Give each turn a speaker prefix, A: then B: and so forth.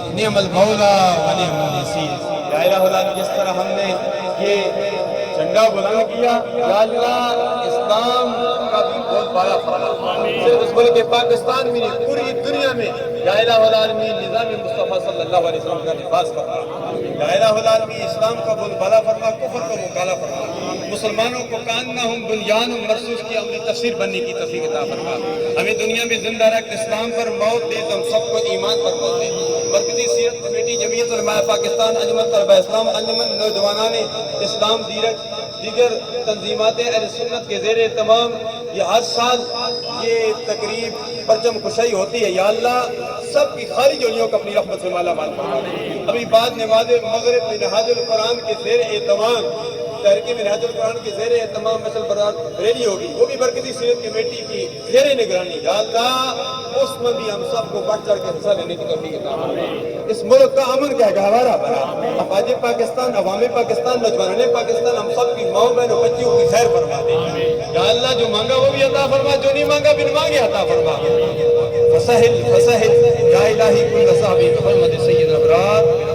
A: نعم المولا و نعم النصیر۔ یا الہ العالمین، جس طرح ہم نے یہ جھنڈا بلند کیا، یا اللہ اسلام کا بھی بہت بڑا فرما، صرف اس ملک پاکستان میں نہیں، پوری دنیا میں یا الہ العالمین نظام مصطفیٰ صلی اللہ علیہ وسلم کا نفاذ کرنا۔ یا الہ العالمین اسلام کا بول بالا فرما، کفر کو مکالا فرما، مسلمانوں کو کاننا ہم بنیان مرسوس کی عملی تفسیر بننے کی توفیق عطا فرما۔ ہمیں دنیا میں زندہ رکھ، اسلام پر موت دے، ہم سب کو ایمان پر موت دے۔ مرکزی سیرت کمیٹی جمعیت علماء پاکستان، انجمن طلبہ اسلام، انجمن نوجوانان اسلام، دیگر تنظیمات اہل سنت کے زیر اہتمام یہ ہر سال یہ تقریب پرچم کشائی ہوتی ہے۔ یا اللہ سب کی خالی جولیوں کو اپنی رحمت سے مالا مال فرما۔ ابھی بعد نماز مغرب میں نہاد القرآن کے زیر اہتمام، تحریک منہاج القرآن کے زیر اہتمام مثل برات ریلی ہوگی، وہ بھی مرکزی سیرت کمیٹی کی زیر نگرانی۔ یا اللہ اس میں بھی ہم سب کو بڑھ چڑھ کے حصہ لینے کی توفیق عطا فرما۔ اس ملک کا امن کا گہوارہ بنا، افواج پاکستان، عوام پاکستان، نوجوانان پاکستان، ہم سب کی ماؤں بہنوں بچیوں کی خیر فرما دے۔ یا اللہ جو مانگا وہ بھی عطا فرما، جو نہیں مانگا بن مانگے عطا فرما۔ فسہل یا الہی کل صحابی بحرمت سید الابرار